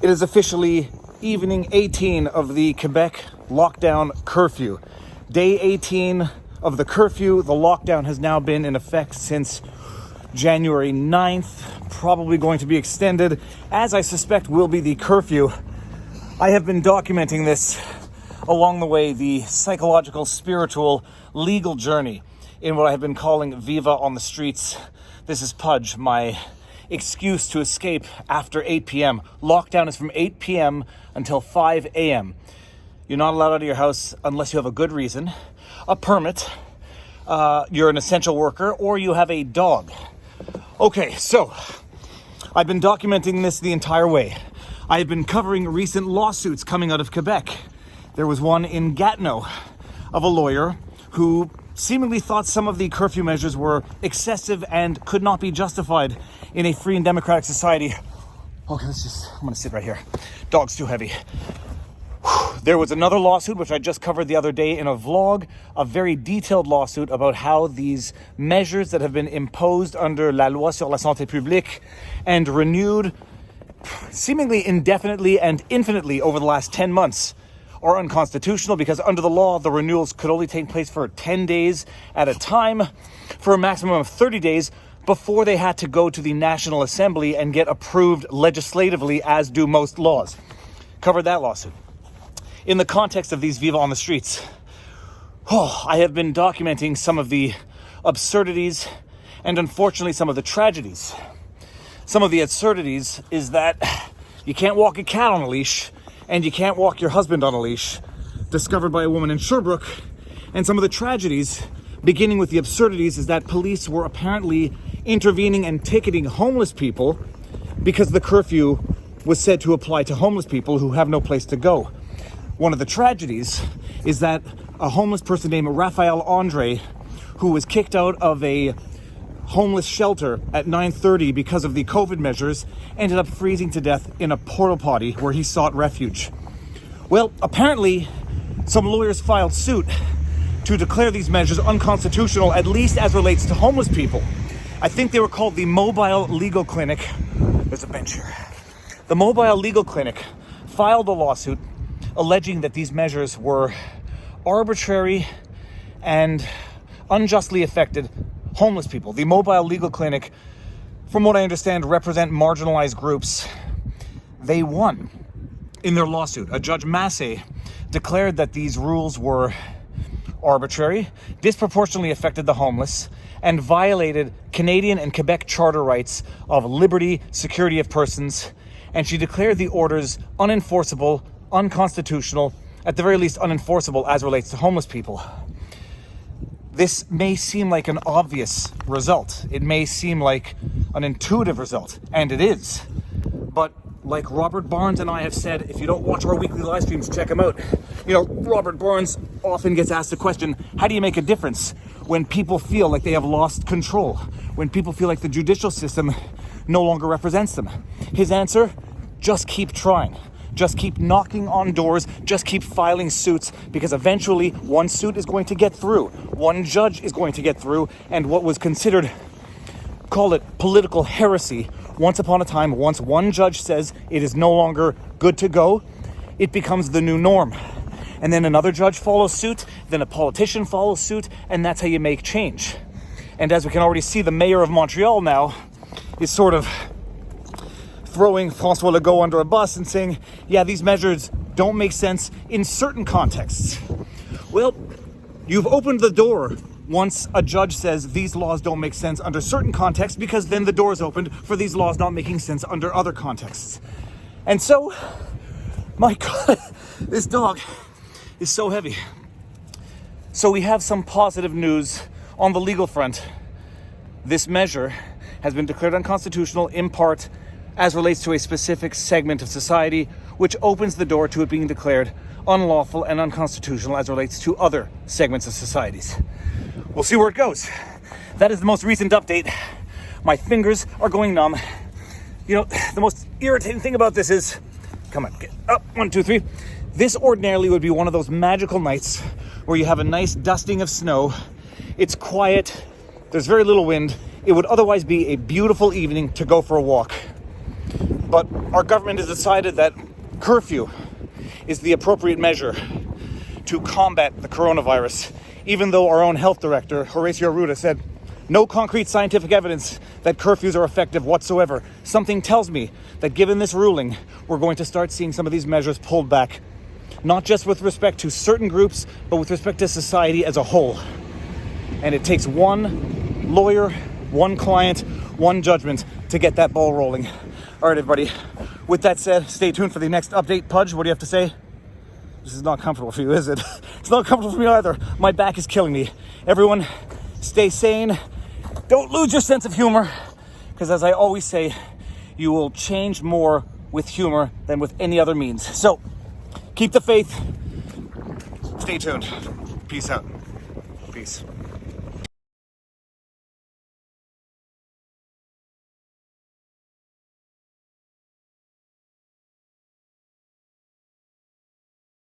It is officially evening 18 of the Quebec lockdown curfew. Day 18 of the curfew. The lockdown has now been in effect since January 9th, probably going to be extended, as I suspect will be the curfew. I have been documenting this along the way, the psychological, spiritual, legal journey in what I have been calling Viva on the streets. This is Pudge, my excuse to escape after 8 p.m. Lockdown is from 8 p.m. until 5 a.m. You're not allowed out of your house unless you have a good reason, a permit, you're an essential worker, or you have a dog. Okay, so I've been documenting this the entire way. I have been covering recent lawsuits coming out of Quebec. There was one in Gatineau of a lawyer who seemingly thought some of the curfew measures were excessive and could not be justified in a free and democratic society. Okay, I'm gonna sit right here. Dog's too heavy. There was another lawsuit, which I just covered the other day in a vlog, a very detailed lawsuit about how these measures that have been imposed under La Loi sur la Santé Publique and renewed seemingly indefinitely and infinitely over the last 10 months are unconstitutional, because under the law, the renewals could only take place for 10 days at a time for a maximum of 30 days before they had to go to the National Assembly and get approved legislatively, as do most laws. Covered that lawsuit. In the context of these Viva on the streets, I have been documenting some of the absurdities and unfortunately some of the tragedies. Some of the absurdities is that you can't walk a cat on a leash and you can't walk your husband on a leash, discovered by a woman in Sherbrooke. And some of the tragedies, beginning with the absurdities, is that police were apparently intervening and ticketing homeless people because the curfew was said to apply to homeless people who have no place to go. One of the tragedies is that a homeless person named Raphael Andre, who was kicked out of a homeless shelter at 9:30 because of the COVID measures, ended up freezing to death in a porta potty where he sought refuge. Well, apparently some lawyers filed suit to declare these measures unconstitutional, at least as relates to homeless people. I think they were called the Mobile Legal Clinic. There's a bench here. The Mobile Legal Clinic filed a lawsuit alleging that these measures were arbitrary and unjustly affected homeless people. The Mobile Legal Clinic, from what I understand, represent marginalized groups. They won in their lawsuit. A Judge Massey declared that these rules were arbitrary, disproportionately affected the homeless, and violated Canadian and Quebec charter rights of liberty, security of persons, and she declared the orders unenforceable, unconstitutional, at the very least unenforceable as relates to homeless people. This may seem like an obvious result. It may seem like an intuitive result, and it is. But like Robert Barnes and I have said, if you don't watch our weekly live streams, check them out. Robert Barnes often gets asked the question, how do you make a difference when people feel like they have lost control? When people feel like the judicial system no longer represents them? His answer, just keep trying. Just keep knocking on doors, just keep filing suits, because eventually one suit is going to get through. One judge is going to get through, and what was considered, call it political heresy, once upon a time, once one judge says it is no longer good to go, it becomes the new norm. And then another judge follows suit, then a politician follows suit, and that's how you make change. And as we can already see, the mayor of Montreal now is sort of throwing François Legault under a bus and saying, yeah, these measures don't make sense in certain contexts. Well, you've opened the door once a judge says these laws don't make sense under certain contexts, because then the door is opened for these laws not making sense under other contexts. And so, my God, this dog is so heavy. So we have some positive news on the legal front. This measure has been declared unconstitutional in part as relates to a specific segment of society, which opens the door to it being declared unlawful and unconstitutional as relates to other segments of societies. We'll see where it goes. That is the most recent update. My fingers are going numb. The most irritating thing about this is, come on, get up, 1, 2, 3. This ordinarily would be one of those magical nights where you have a nice dusting of snow. It's quiet. There's very little wind. It would otherwise be a beautiful evening to go for a walk. But our government has decided that curfew is the appropriate measure to combat the coronavirus, even though our own health director, Horacio Arruda, said no concrete scientific evidence that curfews are effective whatsoever. Something tells me that given this ruling, we're going to start seeing some of these measures pulled back, not just with respect to certain groups, but with respect to society as a whole. And it takes one lawyer, one client, one judgment to get that ball rolling. All right, everybody. With that said, stay tuned for the next update. Pudge, what do you have to say? This is not comfortable for you, is it? It's not comfortable for me either. My back is killing me. Everyone, stay sane. Don't lose your sense of humor, because as I always say, you will change more with humor than with any other means. So, keep the faith. Stay tuned. Peace out. Peace.